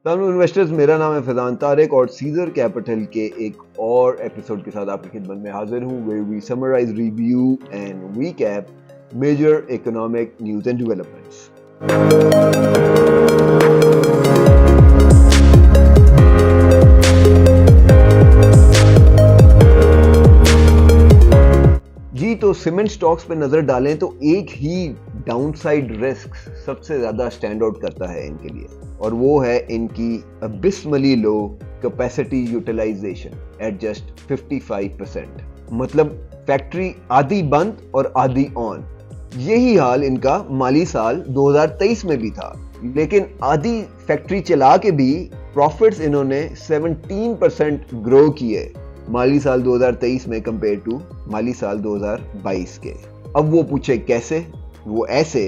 तमाम इन्वेस्टर्स, मेरा नाम है फैजान तारिक और सीजर कैपिटल के एक और एपिसोड के साथ आपकी खिदमत में हाजिर हूँ, where we summarize, review and recap major economic news and developments. जी, तो सीमेंट स्टॉक्स पे नजर डालें तो एक ही डाउनसाइड रिस्क सबसे ज्यादा स्टैंड आउट करता है इनके लिए, और वो है इनकी अबिस्मली लो कैपेसिटी यूटिलाइजेशन एट जस्ट 55%। मतलब फैक्ट्री आधी बंद और आधी ऑन। यही हाल इनका माली साल 2023 में भी था, लेकिन आधी फैक्ट्री चला के भी प्रॉफिट्स इन्होंने 17% ग्रो किए माली साल 2023 में कंपेयर टू माली साल 2022 के। अब वो पूछे कैसे? वो ऐसे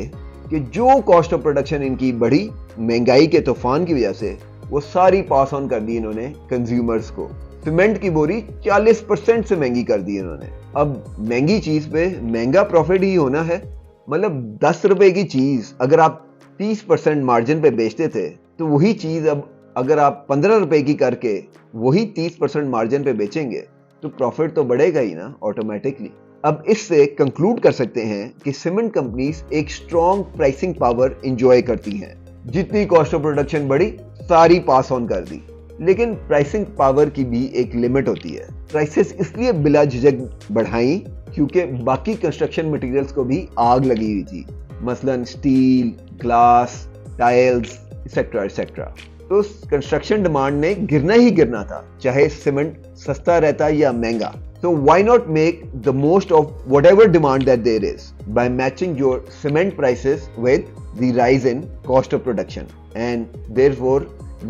कि जो कॉस्ट ऑफ प्रोडक्शन इनकी बढ़ी महंगाई के तूफान की वजह से, वो सारी पास ऑन कर दी इन्होंने कंज्यूमर्स को। सीमेंट की बोरी 40% से महंगी कर दी इन्होंने। अब महंगी चीज पे महंगा प्रॉफिट ही होना है। मतलब 10 रुपए की चीज अगर आप 30% मार्जिन पे बेचते थे, तो वही चीज अब अगर आप 15 रुपए की करके वही 30% मार्जिन पे बेचेंगे तो प्रॉफिट तो बढ़ेगा ही ना ऑटोमेटिकली। अब इससे कंक्लूड कर सकते हैं कि सीमेंट कंपनीज एक स्ट्रॉन्ग प्राइसिंग पावर एंजॉय करती हैं। जितनी कॉस्ट ऑफ प्रोडक्शन बढ़ी सारी पास ऑन कर दी, लेकिन प्राइसिंग पावर की भी एक लिमिट होती है। प्राइसेस इसलिए बिला झिझक बढ़ाई क्योंकि बाकी कंस्ट्रक्शन मटेरियल्स को भी आग लगी हुई थी, मसलन steel, glass, tiles etcetera etcetera. तो कंस्ट्रक्शन डिमांड ने गिरना ही गिरना था, चाहे सीमेंट सस्ता रहता या महंगा। So why not make the most of whatever demand that there is by matching your cement prices with the rise in cost of production and therefore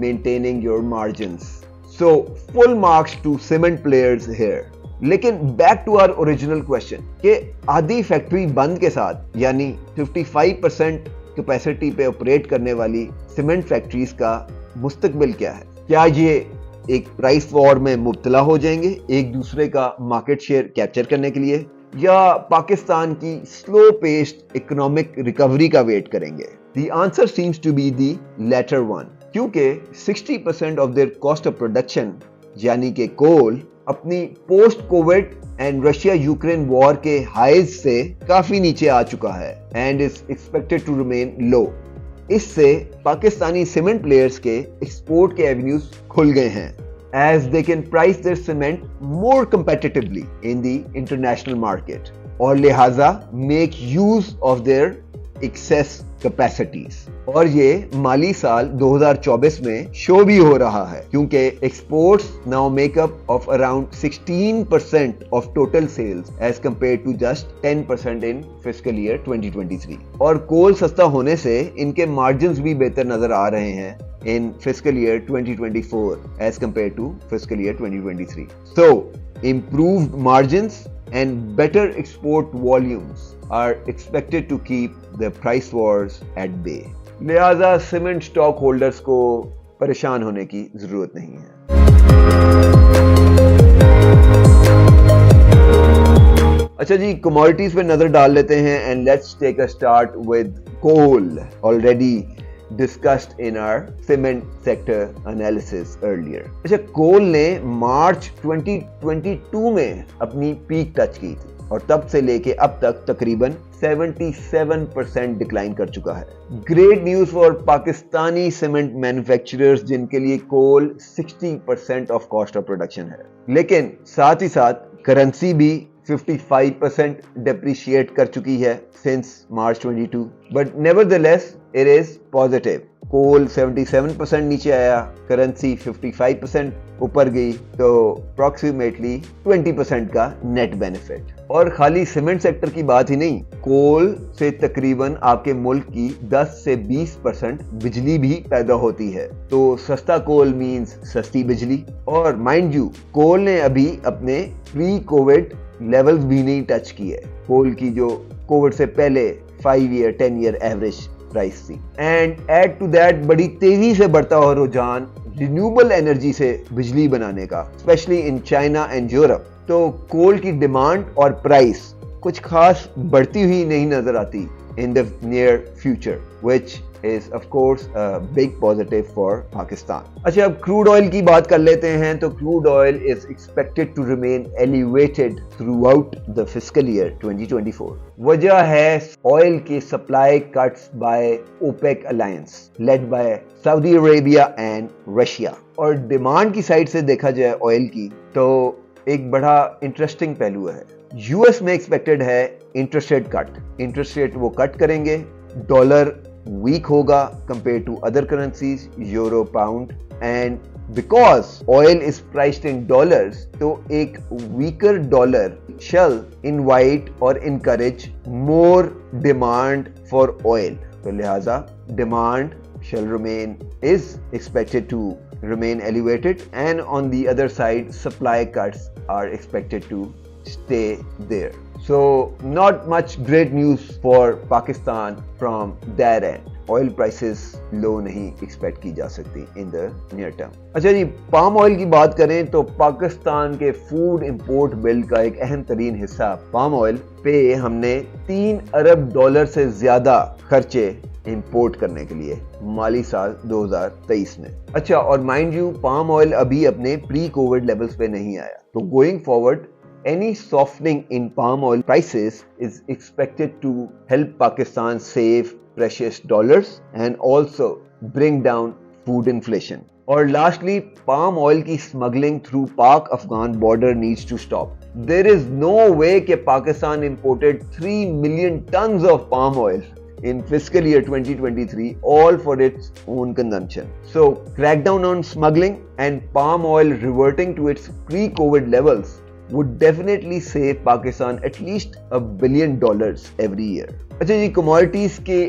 maintaining your margins. So full marks to cement players here. लेकिन back to our original question कि आधी factory बंद के साथ यानी 55% capacity पे operate करने वाली सीमेंट फैक्ट्रीज का मुस्तकबिल क्या है? क्या ये एक प्राइस वॉर में मुब्तला हो जाएंगे एक दूसरे का मार्केट शेयर कैप्चर करने के लिए, या पाकिस्तान की स्लो पेस्ड इकोनॉमिक रिकवरी का वेट करेंगे? The answer seems to be the latter one, क्योंकि 60% of their cost of production यानी कि कोल अपनी post covid and Russia Ukraine war के हाइज से काफी नीचे आ चुका है and is expected to remain low. इससे पाकिस्तानी सीमेंट प्लेयर्स के एक्सपोर्ट के एवेन्यूज खुल गए हैं, as they can price their cement more competitively in the international market और लिहाजा make use of their excess capacities. और ये माली साल 2024 में शो भी हो रहा है, क्योंकि exports now make up of around 16% of total sales as compare to just 10% in fiscal year 2023। और कोल सस्ता होने से इनके मार्जिन्स भी बेहतर नजर आ रहे हैं in fiscal year 2024 as compared to fiscal year 2023. So, improved margins and better export volumes are expected to keep the price wars at bay. लिहाजा सीमेंट स्टॉक होल्डर्स को परेशान होने की जरूरत नहीं है। अच्छा जी, कमोडिटीज पे नजर डाल लेते हैं and let's take a start with coal, already discussed in our cement sector analysis earlier. अच्छा, कोल ने मार्च 2022 में अपनी पीक टच की थी और तब से लेके अब तक तकरीबन 77% डिक्लाइन कर चुका है। Great news for Pakistani cement manufacturers जिनके लिए कोल 60% ऑफ कॉस्ट ऑफ प्रोडक्शन है, लेकिन साथ ही साथ करेंसी भी 55% depreciate कर चुकी है since March 22, but nevertheless it is positive. कोल 77% नीचे आया, करेंसी 55% ऊपर गई, तो अप्रॉक्सीमेटली 20% का नेट बेनिफिट। और खाली सीमेंट सेक्टर की बात ही नहीं, कोल से तकरीबन आपके मुल्क की 10 से 20% बिजली भी पैदा होती है। तो सस्ता कोल मींस सस्ती बिजली। और माइंड यू, कोल ने अभी अपने प्री कोविड लेवल्स भी नहीं टच किए, कोल की जो कोविड से पहले 5 ईयर 10 ईयर एवरेज प्राइस थी। एंड एड टू दैट बड़ी तेजी से बढ़ता हुआ रुझान रिन्यूएबल एनर्जी से बिजली बनाने का, specially in China and Europe. तो कोल की डिमांड और प्राइस कुछ खास बढ़ती हुई नहीं नजर आती in the near future, which is of course a big positive for Pakistan. अच्छा, अब क्रूड ऑयल की बात कर लेते हैं तो crude oil is expected to remain elevated throughout the fiscal year 2024. वजह है ऑयल की supply cuts by OPEC alliance led by Saudi Arabia and Russia. और डिमांड की साइड से देखा जाए ऑयल की तो एक बड़ा इंटरेस्टिंग पहलू है। यूएस में एक्सपेक्टेड है interest rate cut. Interest rate वो कट करेंगे, डॉलर वीक होगा compare to other currencies, euro, pound, and because oil is priced in dollars तो एक वीकर डॉलर शैल इनवाइट और encourage more demand for oil. तो लिहाजा demand shall remain is expected to remain elevated, and on the other side supply cuts are expected to stay there. So not much great news for Pakistan from that end. Oil prices low नहीं expect की जा सकती in the near term. अच्छा जी, palm oil की बात करें तो पाकिस्तान के फूड इंपोर्ट बिल का एक अहम तरीन हिस्सा पाम ऑयल पे हमने $3 अरब से ज्यादा खर्चे इंपोर्ट करने के लिए माली साल 2023 में। अच्छा, और माइंड यू पाम ऑयल अभी अपने प्री कोविड लेवल्स पे नहीं आया, तो going forward any softening in palm oil prices is expected to help Pakistan save precious dollars and also bring down food inflation. और lastly, palm oil की smuggling through Pak-Afghan border needs to stop. There is no way कि Pakistan imported 3 million tons of palm oil in fiscal year 2023, all for its own consumption. So, crackdown on smuggling and palm oil reverting to its pre-COVID levels would definitely save Pakistan at least $1 billion every year. अच्छा जी, commodities के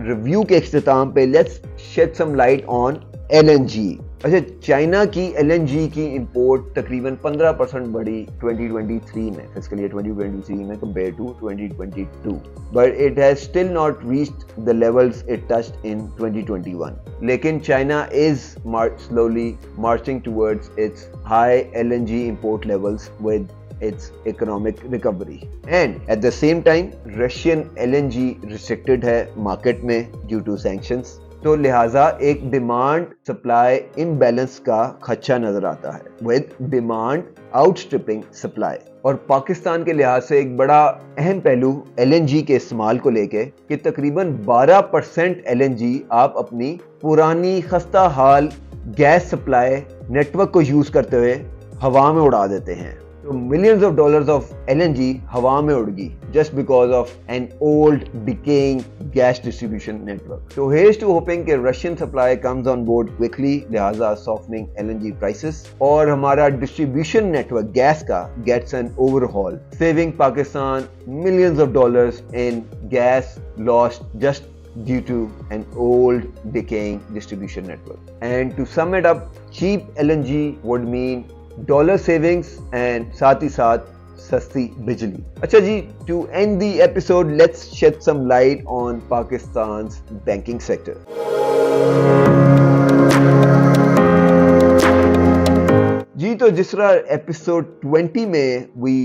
review के इख्तिताम पे let's shed some light on LNG. अच्छा, China की LNG की import तकरीबन 15% बढ़ी 2023 में, फिस्कल ईयर 2023 में compare to 2022, but it has still not reached the levels it touched in 2021. लेकिन China is slowly marching towards its high LNG import levels with its economic recovery, and at the same time Russian LNG restricted है market में due to sanctions. तो लिहाजा एक demand supply imbalance का खदशा नजर आता है विद डिमांड आउटस्ट्रिपिंग सप्लाई। और पाकिस्तान के लिहाज से एक बड़ा अहम पहलू LNG के इस्तेमाल को लेके कि तकरीबन 12% LNG आप अपनी पुरानी खस्ता हाल गैस सप्लाई नेटवर्क को यूज करते हुए हवा में उड़ा देते हैं। तो millions of dollars of LNG हवा में उड़ गई just because of an old decaying gas distribution network. So here's to hoping कि Russian supply comes on board quickly, लिहाजा softening LNG prices, और हमारा distribution network gas का gets an overhaul, saving Pakistan millions of dollars in gas lost just due to an old decaying distribution network. And to sum it up, cheap LNG would mean dollar savings and साथ ही साथ सस्ती बिजली। अच्छा जी, to end the episode let's shed some light on Pakistan's banking sector. जी, तो जिस तरह एपिसोड 20 में वी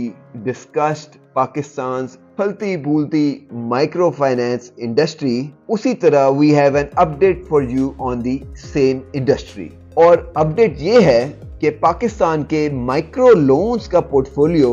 डिस्कस्ड पाकिस्तान फलती फूलती माइक्रो फाइनेंस इंडस्ट्री, उसी तरह we have an update for you on the same industry. और अपडेट ये है कि पाकिस्तान के माइक्रो लोन्स का पोर्टफोलियो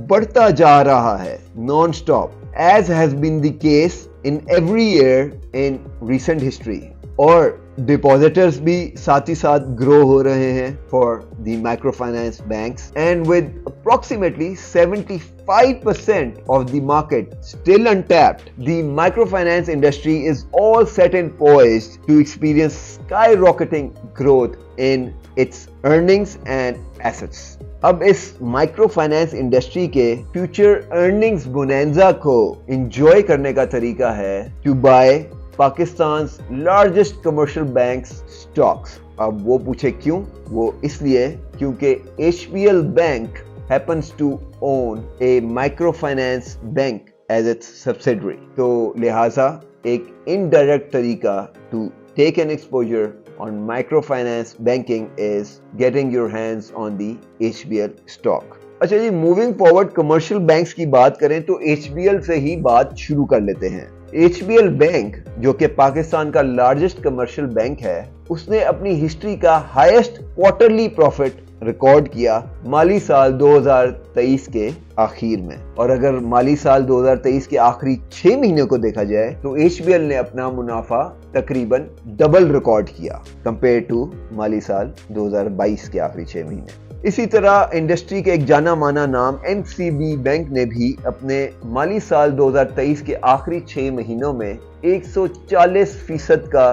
बढ़ता जा रहा है non stop, as has been the case in every year in recent history. और डिपॉजिटर्स भी साथ ही साथ ग्रो हो रहे हैं for the micro finance banks, and with approximately 75% of the market still untapped, the microfinance industry is all set and poised to experience skyrocketing growth in its earnings and assets. अब इस micro finance industry के future earnings bonanza को enjoy करने का तरीका है to buy Pakistan largest commercial banks stocks. अब वो पूछे क्यों? वो इसलिए क्योंकि HPL bank happens to own a microfinance bank as its subsidiary. तो लिहाजा एक indirect तरीका to take an exposure on microfinance banking is getting your hands on the HBL stock. अच्छा जी, मूविंग फॉरवर्ड कमर्शियल बैंक्स की बात करें तो HBL से ही बात शुरू कर लेते हैं। HBL बैंक, जो कि पाकिस्तान का लार्जेस्ट कमर्शियल बैंक है, उसने अपनी हिस्ट्री का हाईएस्ट क्वार्टरली प्रॉफिट रिकॉर्ड किया माली साल 2023 के आखिर में। और अगर माली साल 2023 के आखिरी 6 महीने को देखा जाए तो HBL ने अपना मुनाफा तकरीबन डबल रिकॉर्ड किया कंपेयर टू माली साल 2022 के आखिरी 6 महीने। इसी तरह इंडस्ट्री के एक जाना माना नाम MCB बैंक ने भी अपने माली साल 2023 के आखिरी 6 महीनों में 140% का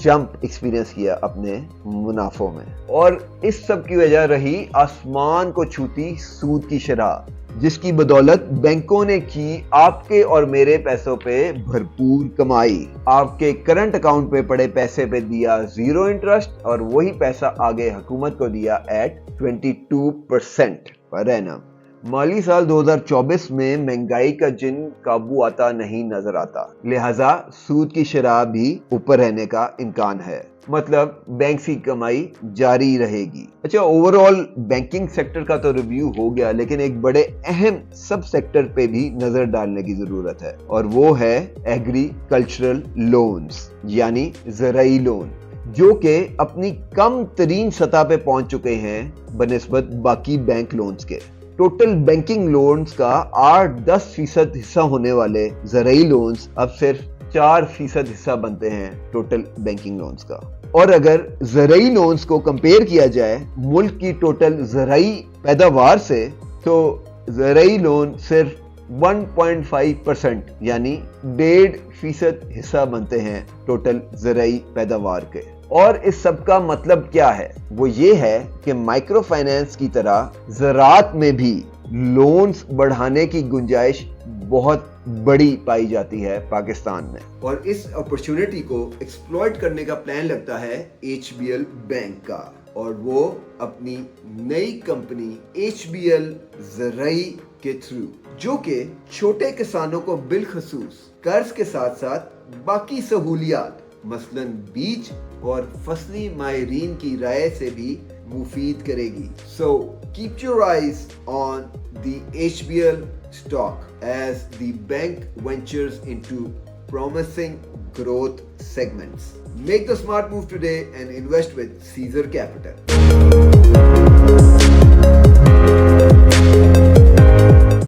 जंप एक्सपीरियंस किया अपने मुनाफों में। और इस सब की वजह रही आसमान को छूती सूद की शरह, जिसकी बदौलत बैंकों ने की आपके और मेरे पैसों पे भरपूर कमाई। आपके करंट अकाउंट पे पड़े पैसे पे दिया 0 इंटरेस्ट और वही पैसा आगे हुकूमत को दिया एट 22% पर एनम। माली साल 2024 में महंगाई का जिन काबू आता नहीं नजर आता, लिहाजा सूद की शरह भी ऊपर रहने का इम्कान है। मतलब बैंक की कमाई जारी रहेगी। अच्छा, ओवरऑल बैंकिंग सेक्टर का तो रिव्यू हो गया, लेकिन एक बड़े अहम सब सेक्टर पे भी नजर डालने की जरूरत है और वो है एग्रीकल्चरल लोन्स यानी ज़राई लोन, जो कि अपनी कम तरीन सतह पे पहुंच चुके हैं बनिस्बत बाकी बैंक लोन्स के। टोटल बैंकिंग लोन्स का 8-10% हिस्सा होने वाले ज़राई लोन्स अब सिर्फ 4% हिस्सा बनते हैं टोटल बैंकिंग लोन्स का। और अगर ज़राई लोन्स को कंपेयर किया जाए मुल्क की टोटल ज़राई पैदावार से, तो ज़राई लोन सिर्फ 1.5% यानी 1.5% हिस्सा बनते हैं टोटल ज़राई पैदावार के। और इस सब का मतलब क्या है? वो ये है कि माइक्रो फाइनेंस की तरह ज़राअत में भी लोन्स बढ़ाने की गुंजाइश बहुत बड़ी पाई जाती है पाकिस्तान में। और इस अपॉर्चुनिटी को एक्सप्लॉइट करने का प्लान लगता है HBL बैंक का, और वो अपनी नई कंपनी HBL ज़राई के थ्रू, जो कि छोटे किसानों को बिलखसूस कर्ज के साथ साथ बाकी सहूलियात मसलन बीज और फसली माहिरीन की राय से भी मुफीद करेगी। So keep your eyes on the HBL stock as the bank ventures into promising growth segments. Make the smart move today and invest with Caesar Capital.